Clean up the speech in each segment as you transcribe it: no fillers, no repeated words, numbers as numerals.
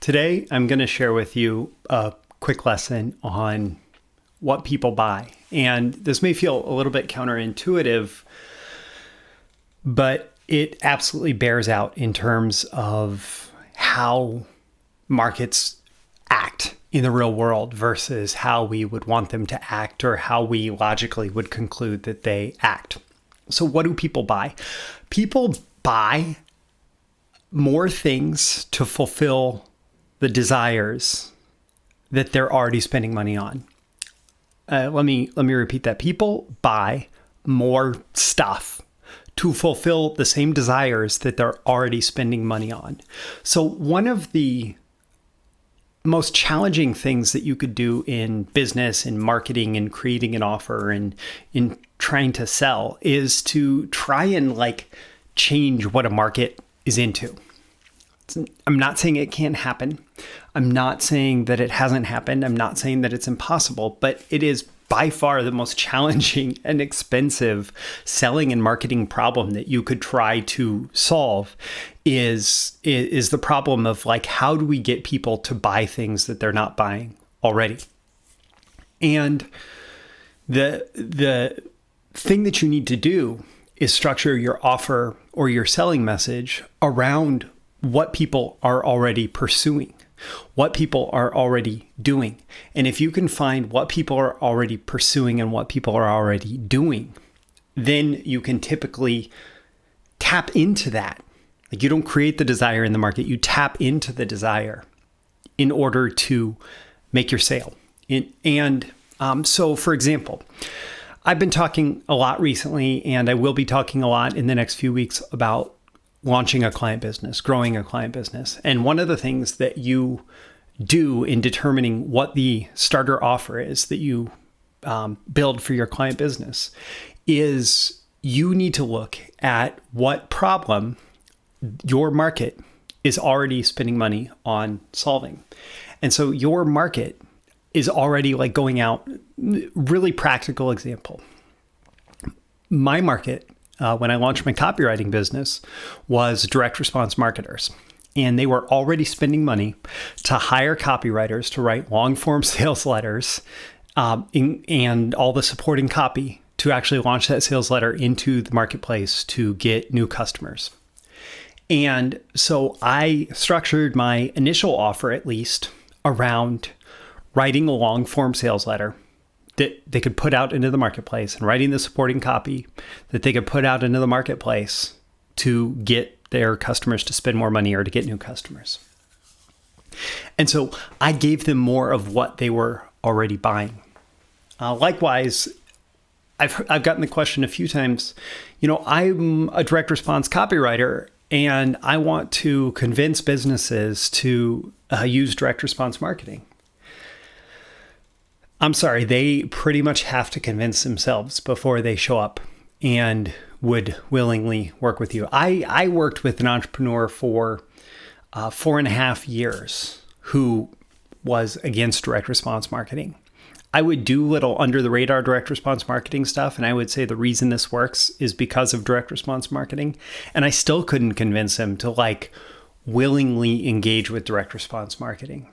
Today, I'm going to share with you a quick lesson on what people buy. And this may feel a little bit counterintuitive, but it absolutely bears out in terms of how markets act in the real world versus how we would want them to act or how we logically would conclude that they act. So what do people buy? People buy more things to fulfill the desires that they're already spending money on. Let me repeat that. People buy more stuff to fulfill the same desires that they're already spending money on. So one of the most challenging things that you could do in business, in marketing, and creating an offer, and in trying to sell is to try and change what a market is into. I'm not saying it can't happen. I'm not saying that it hasn't happened. I'm not saying that it's impossible, but it is by far the most challenging and expensive selling and marketing problem that you could try to solve is the problem of how do we get people to buy things that they're not buying already? And the thing that you need to do is structure your offer or your selling message around what people are already pursuing, what people are already doing. And if you can find what people are already pursuing and what people are already doing, then you can typically tap into that. You don't create the desire in the market, you tap into the desire in order to make your sale. So for example, I've been talking a lot recently, and I will be talking a lot in the next few weeks about launching a client business, growing a client business. And one of the things that you do in determining what the starter offer is that you build for your client business is you need to look at what problem your market is already spending money on solving. And so your market is already going out. Really practical example. My market, when I launched my copywriting business, was direct response marketers. And they were already spending money to hire copywriters to write long form sales letters and all the supporting copy to actually launch that sales letter into the marketplace to get new customers. And so I structured my initial offer, at least, around writing a long form sales letter that they could put out into the marketplace and writing the supporting copy that they could put out into the marketplace to get their customers to spend more money or to get new customers. And so I gave them more of what they were already buying. Likewise, I've gotten the question a few times, I'm a direct response copywriter and I want to convince businesses to use direct response marketing. I'm sorry, they pretty much have to convince themselves before they show up and would willingly work with you. I worked with an entrepreneur for 4.5 years who was against direct response marketing. I would do little under the radar direct response marketing stuff. And I would say the reason this works is because of direct response marketing. And I still couldn't convince him to willingly engage with direct response marketing.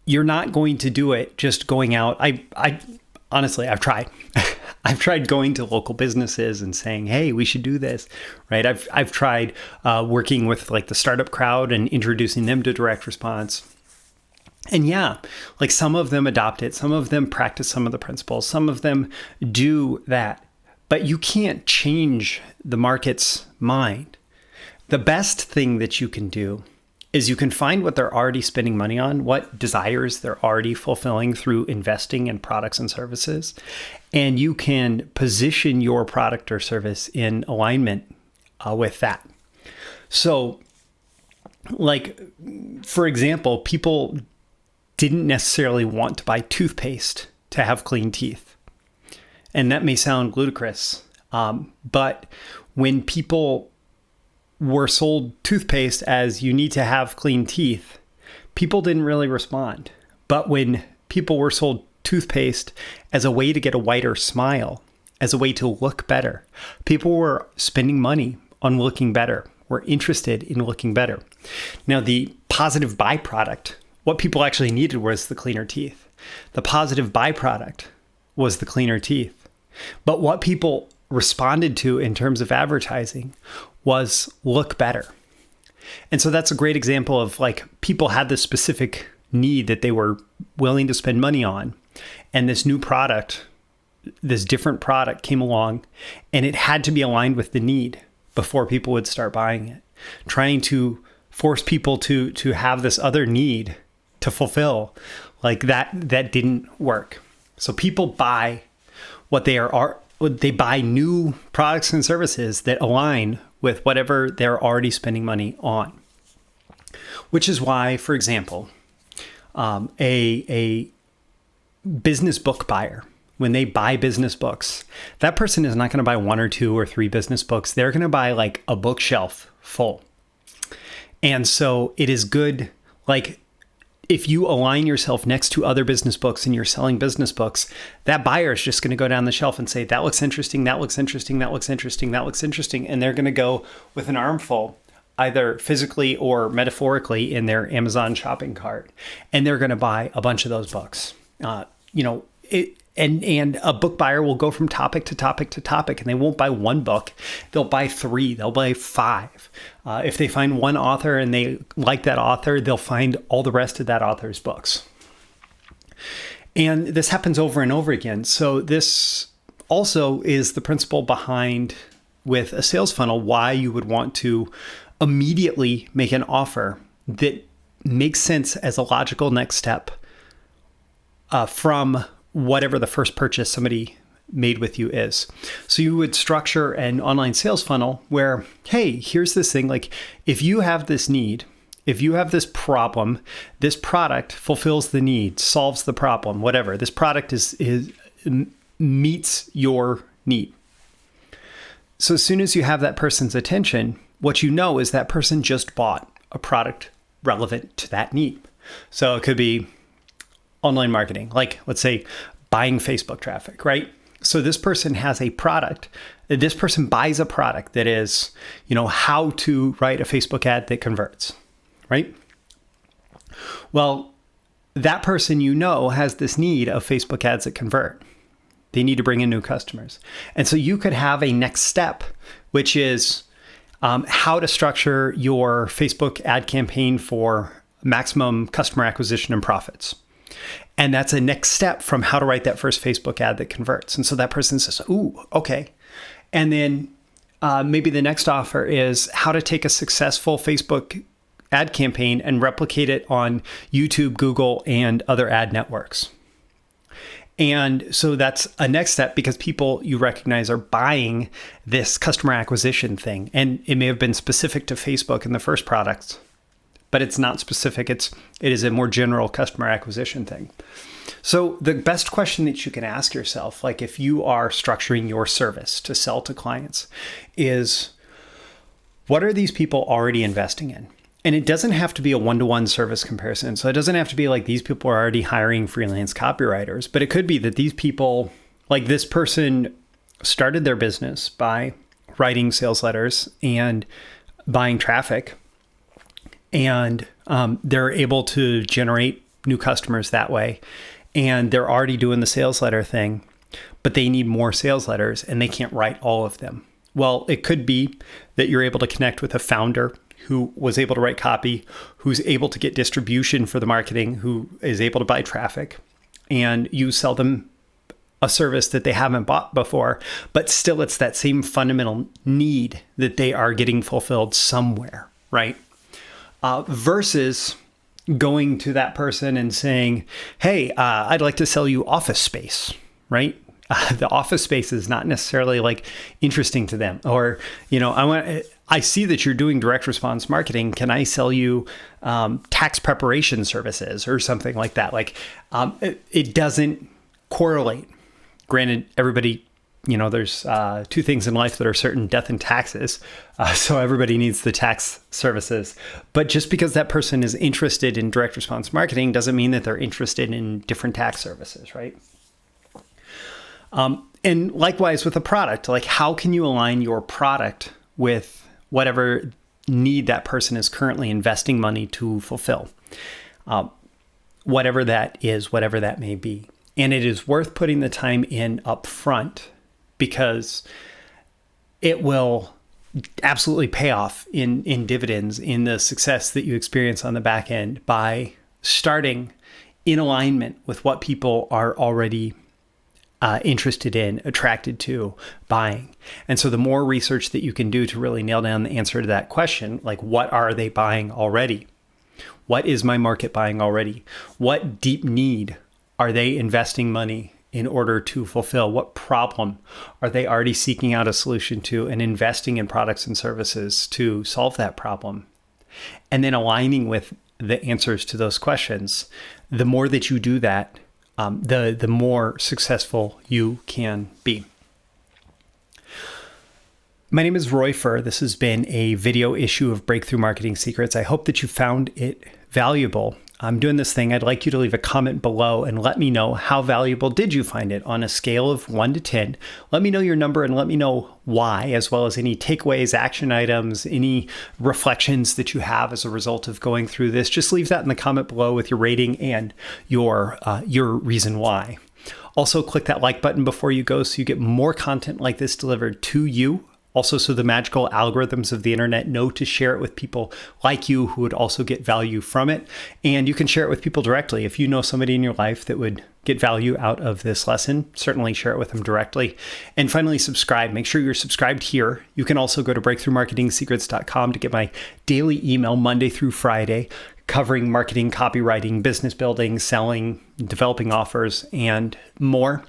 You're not going to do it just going out. I honestly, I've tried. I've tried going to local businesses and saying, hey, we should do this, right? I've tried working with the startup crowd and introducing them to direct response. And yeah, some of them adopt it. Some of them practice some of the principles. Some of them do that. But you can't change the market's mind. The best thing that you can do is you can find what they're already spending money on, what desires they're already fulfilling through investing in products and services, and you can position your product or service in alignment with that. So, for example, people didn't necessarily want to buy toothpaste to have clean teeth. And that may sound ludicrous, but when people were sold toothpaste as you need to have clean teeth, people didn't really respond. But when people were sold toothpaste as a way to get a whiter smile, as a way to look better, people were spending money on looking better were interested in looking better. Now, the positive byproduct, what people actually needed was the cleaner teeth. The positive byproduct was the cleaner teeth. But what people responded to in terms of advertising was look better. And so that's a great example of like people had this specific need that they were willing to spend money on. And this new product, this different product came along, and it had to be aligned with the need before people would start buying it. Trying to force people to have this other need to fulfill, like that didn't work. So people buy they buy new products and services that align with whatever they're already spending money on. Which is why, for example, a business book buyer, when they buy business books, that person is not going to buy 1 or 2 or 3 business books. They're going to buy like a bookshelf full. And so it is good, like if you align yourself next to other business books and you're selling business books, that buyer is just going to go down the shelf and say, that looks interesting, that looks interesting, that looks interesting, that looks interesting. And they're going to go with an armful, either physically or metaphorically, in their Amazon shopping cart. And they're going to buy a bunch of those books. And a book buyer will go from topic to topic to topic, and they won't buy one book. They'll buy 3, they'll buy 5. If they find one author and they like that author, they'll find all the rest of that author's books. And this happens over and over again. So this also is the principle behind, with a sales funnel, why you would want to immediately make an offer that makes sense as a logical next step from whatever the first purchase somebody made with you is. So you would structure an online sales funnel where, hey, here's this thing. Like if you have this need, if you have this problem, this product fulfills the need, solves the problem, whatever. This product meets your need. So as soon as you have that person's attention, what you know is that person just bought a product relevant to that need. So it could be online marketing, like let's say buying Facebook traffic, right? So this person has a product. This person buys a product that is, how to write a Facebook ad that converts, right? Well, that person, has this need of Facebook ads that convert. They need to bring in new customers. And so you could have a next step, which is how to structure your Facebook ad campaign for maximum customer acquisition and profits. And that's a next step from how to write that first Facebook ad that converts. And so that person says, ooh, okay. And then maybe the next offer is how to take a successful Facebook ad campaign and replicate it on YouTube, Google, and other ad networks. And so that's a next step because people you recognize are buying this customer acquisition thing. And it may have been specific to Facebook in the first product, but it's not specific. It is a more general customer acquisition thing. So the best question that you can ask yourself, like if you are structuring your service to sell to clients, is what are these people already investing in? And it doesn't have to be a one-to-one service comparison. So it doesn't have to be like these people are already hiring freelance copywriters, but it could be that these people, like this person started their business by writing sales letters and buying traffic. And they're able to generate new customers that way. And they're already doing the sales letter thing, but they need more sales letters and they can't write all of them. Well, it could be that you're able to connect with a founder who was able to write copy, who's able to get distribution for the marketing, who is able to buy traffic, and you sell them a service that they haven't bought before, but still it's that same fundamental need that they are getting fulfilled somewhere, right? Versus going to that person and saying, hey, I'd like to sell you office space, right? The office space is not necessarily like interesting to them. Or, I see that you're doing direct response marketing. Can I sell you tax preparation services or something like that? Like it doesn't correlate. Granted, everybody, there's 2 things in life that are certain: death and taxes. So everybody needs the tax services. But just because that person is interested in direct response marketing doesn't mean that they're interested in different tax services, right? And likewise with a product, like how can you align your product with whatever, need that person is currently investing money to fulfill. Whatever that is, whatever that may be. And it is worth putting the time in up front because it will absolutely pay off in dividends in the success that you experience on the back end by starting in alignment with what people are already interested in, attracted to, buying. And so the more research that you can do to really nail down the answer to that question, like what are they buying already? What is my market buying already? What deep need are they investing money in order to fulfill? What problem are they already seeking out a solution to and investing in products and services to solve that problem? And then aligning with the answers to those questions. The more that you do that, the more successful you can be. My name is Roy Furr. This has been a video issue of Breakthrough Marketing Secrets. I hope that you found it valuable. I'm doing this thing. I'd like you to leave a comment below and let me know how valuable did you find it on a scale of 1 to 10. Let me know your number and let me know why, as well as any takeaways, action items, any reflections that you have as a result of going through this. Just leave that in the comment below with your rating and your reason why. Also, click that like button before you go so you get more content like this delivered to you. Also, so the magical algorithms of the internet know to share it with people like you who would also get value from it. And you can share it with people directly. If you know somebody in your life that would get value out of this lesson, certainly share it with them directly. And finally, subscribe. Make sure you're subscribed here. You can also go to breakthroughmarketingsecrets.com to get my daily email Monday through Friday, covering marketing, copywriting, business building, selling, developing offers, and more.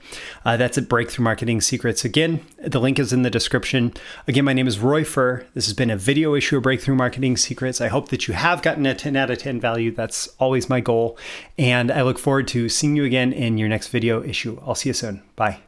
That's at Breakthrough Marketing Secrets. Again, the link is in the description. Again, my name is Roy Furr. This has been a video issue of Breakthrough Marketing Secrets. I hope that you have gotten a 10 out of 10 value. That's always my goal. And I look forward to seeing you again in your next video issue. I'll see you soon. Bye.